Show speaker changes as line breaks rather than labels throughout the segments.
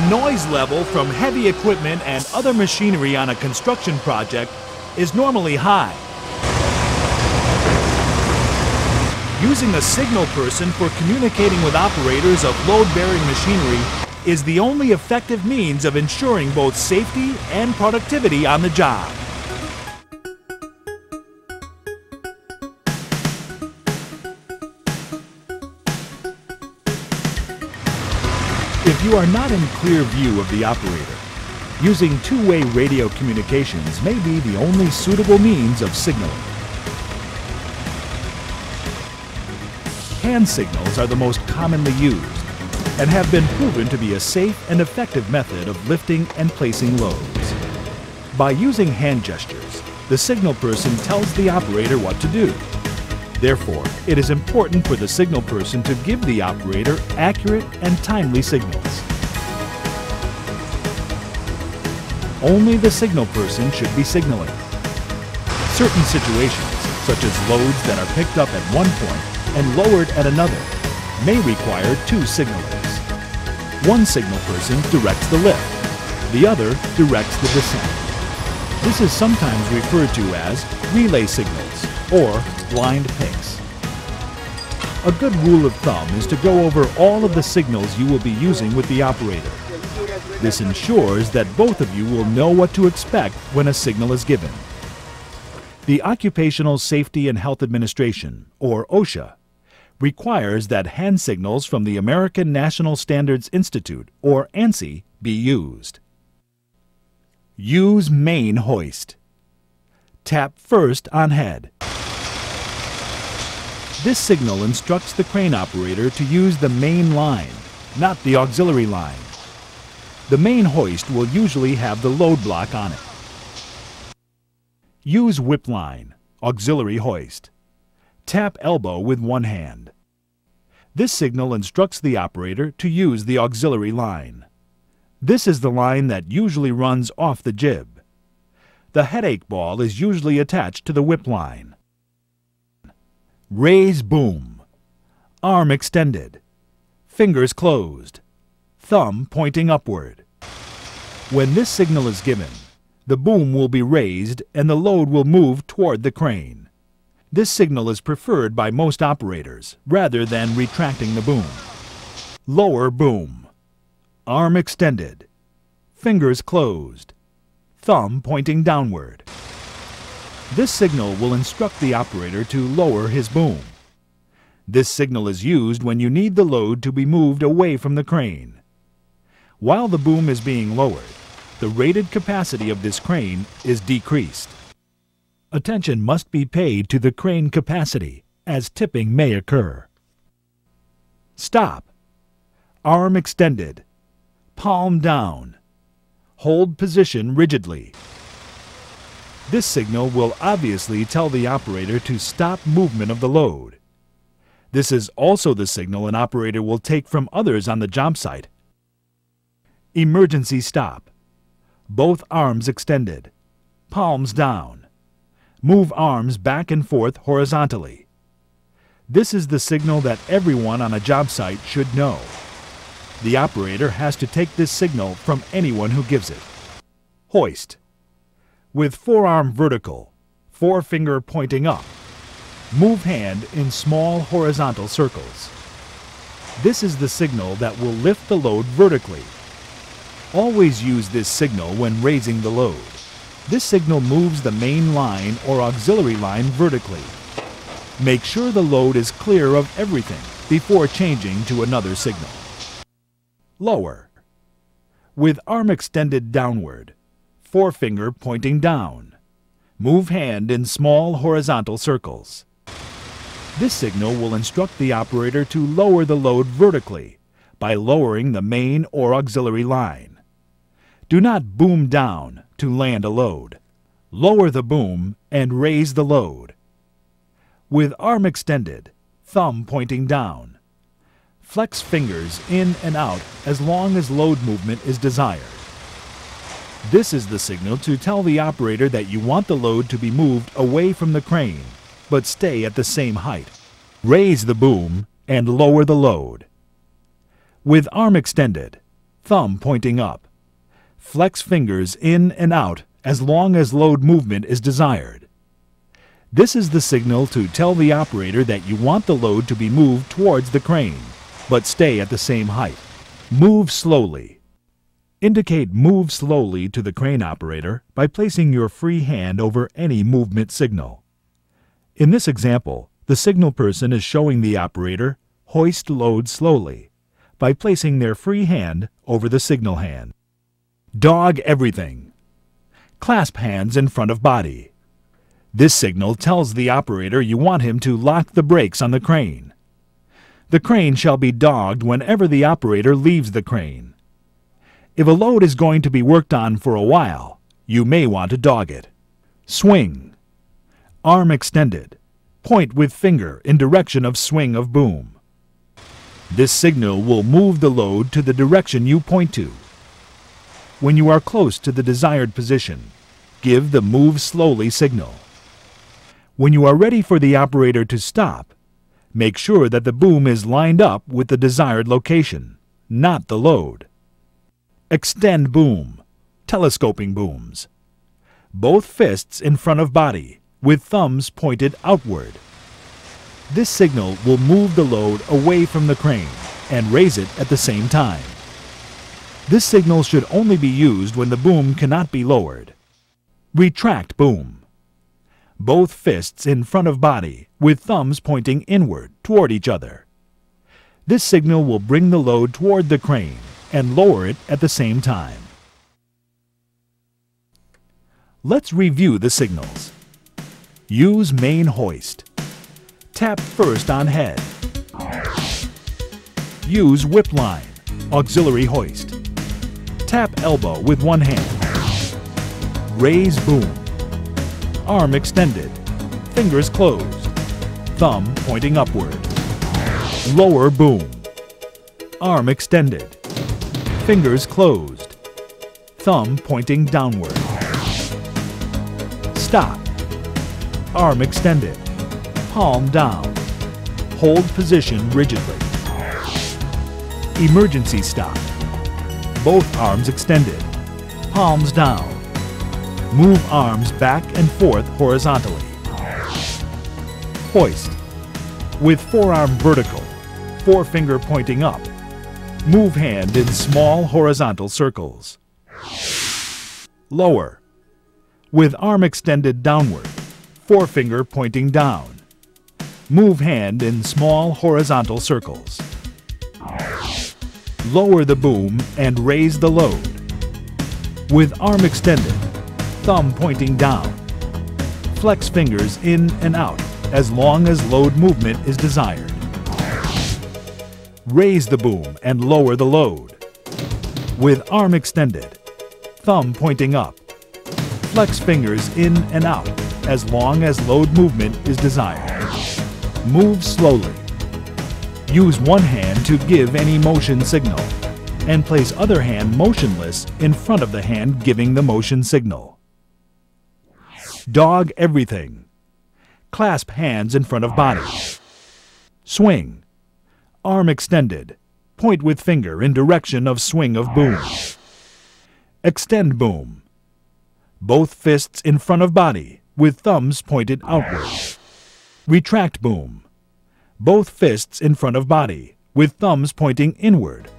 noise level from heavy equipment and other machinery on a construction project is normally high. Using a signal person for communicating with operators of load-bearing machinery is the only effective means of ensuring both safety and productivity on the job. If you are not in clear view of the operator, using two-way radio communications may be the only suitable means of signaling. Hand signals are the most commonly used and have been proven to be a safe and effective method of lifting and placing loads. By using hand gestures, the signal person tells the operator what to do. Therefore, it is important for the signal person to give the operator accurate and timely signals. Only the signal person should be signaling. Certain situations, such as loads that are picked up at one point and lowered at another, may require two signalers. One signal person directs the lift, the other directs the descent. This is sometimes referred to as relay signals or blind picks. A good rule of thumb is to go over all of the signals you will be using with the operator. This ensures that both of you will know what to expect when a signal is given. The Occupational Safety and Health Administration, or OSHA, requires that hand signals from the American National Standards Institute, or ANSI, be used. Use main hoist. Tap first on head. This signal instructs the crane operator to use the main line, not the auxiliary line. The main hoist will usually have the load block on it. Use whip line, auxiliary hoist. Tap elbow with one hand. This signal instructs the operator to use the auxiliary line. This is the line that usually runs off the jib. The headache ball is usually attached to the whip line. Raise boom. Arm extended. Fingers closed. Thumb pointing upward. When this signal is given, the boom will be raised and the load will move toward the crane. This signal is preferred by most operators rather than retracting the boom. Lower boom. Arm extended. Fingers closed. Thumb pointing downward. This signal will instruct the operator to lower his boom. This signal is used when you need the load to be moved away from the crane. While the boom is being lowered, the rated capacity of this crane is decreased. Attention must be paid to the crane capacity, as tipping may occur. Stop. Arm extended. Palm down. Hold position rigidly. This signal will obviously tell the operator to stop movement of the load. This is also the signal an operator will take from others on the job site. Emergency stop. Both arms extended. Palms down. Move arms back and forth horizontally. This is the signal that everyone on a job site should know. The operator has to take this signal from anyone who gives it. Hoist. With forearm vertical, forefinger pointing up. Move hand in small horizontal circles. This is the signal that will lift the load vertically. Always use this signal when raising the load. This signal moves the main line or auxiliary line vertically. Make sure the load is clear of everything before changing to another signal. Lower. With arm extended downward, forefinger pointing down. Move hand in small horizontal circles. This signal will instruct the operator to lower the load vertically by lowering the main or auxiliary line. Do not boom down to land a load. Lower the boom and raise the load. With arm extended, thumb pointing down. Flex fingers in and out as long as load movement is desired. This is the signal to tell the operator that you want the load to be moved away from the crane, but stay at the same height. Raise the boom and lower the load. With arm extended, thumb pointing up. Flex fingers in and out as long as load movement is desired. This is the signal to tell the operator that you want the load to be moved towards the crane, but stay at the same height. Move slowly. Indicate "move slowly" to the crane operator by placing your free hand over any movement signal. In this example, the signal person is showing the operator "hoist load slowly" by placing their free hand over the signal hand. Dog everything. Clasp hands in front of body. This signal tells the operator you want him to lock the brakes on the crane. The crane shall be dogged whenever the operator leaves the crane. If a load is going to be worked on for a while, you may want to dog it. Swing. Arm extended. Point with finger in direction of swing of boom. This signal will move the load to the direction you point to. When you are close to the desired position, give the "move slowly" signal. When you are ready for the operator to stop, make sure that the boom is lined up with the desired location, not the load. Extend boom. Telescoping booms. Both fists in front of body, with thumbs pointed outward. This signal will move the load away from the crane and raise it at the same time. This signal should only be used when the boom cannot be lowered. Retract boom. Both fists in front of body, with thumbs pointing inward toward each other. This signal will bring the load toward the crane and lower it at the same time. Let's review the signals. Use main hoist. Tap first on head. Use whip line, auxiliary hoist. Tap elbow with one hand. Raise boom. Arm extended. Fingers closed. Thumb pointing upward. Lower boom. Arm extended. Fingers closed. Thumb pointing downward. Stop. Arm extended. Palm down. Hold position rigidly. Emergency stop. Both arms extended. Palms down. Move arms back and forth horizontally. Hoist. With forearm vertical, forefinger pointing up. Move hand in small horizontal circles. Lower. With arm extended downward, forefinger pointing down. Move hand in small horizontal circles. Lower the boom and raise the load. With arm extended, thumb pointing down. Flex fingers in and out as long as load movement is desired. Raise the boom and lower the load. With arm extended, thumb pointing up. Flex fingers in and out as long as load movement is desired. Move slowly. Use one hand to give any motion signal, and place other hand motionless in front of the hand giving the motion signal. Dog everything. Clasp hands in front of body. Swing. Arm extended. Point with finger in direction of swing of boom. Extend boom. Both fists in front of body, with thumbs pointed outward. Retract boom. Both fists in front of body, with thumbs pointing inward.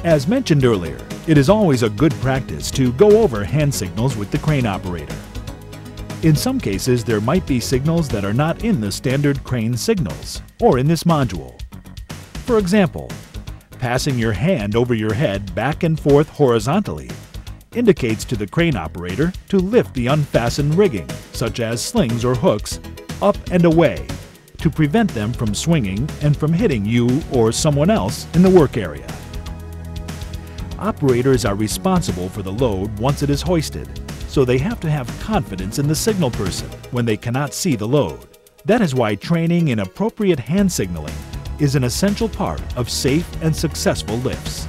As mentioned earlier, it is always a good practice to go over hand signals with the crane operator. In some cases, there might be signals that are not in the standard crane signals, or in this module. For example, passing your hand over your head back and forth horizontally indicates to the crane operator to lift the unfastened rigging, such as slings or hooks, up and away to prevent them from swinging and from hitting you or someone else in the work area. Operators are responsible for the load once it is hoisted, so they have to have confidence in the signal person when they cannot see the load. That is why training in appropriate hand signaling is an essential part of safe and successful lifts.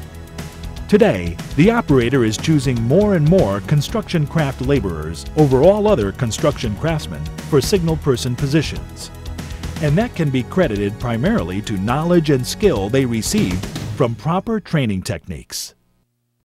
Today, the operator is choosing more and more construction craft laborers over all other construction craftsmen for signal person positions. And that can be credited primarily to knowledge and skill they received from proper training techniques.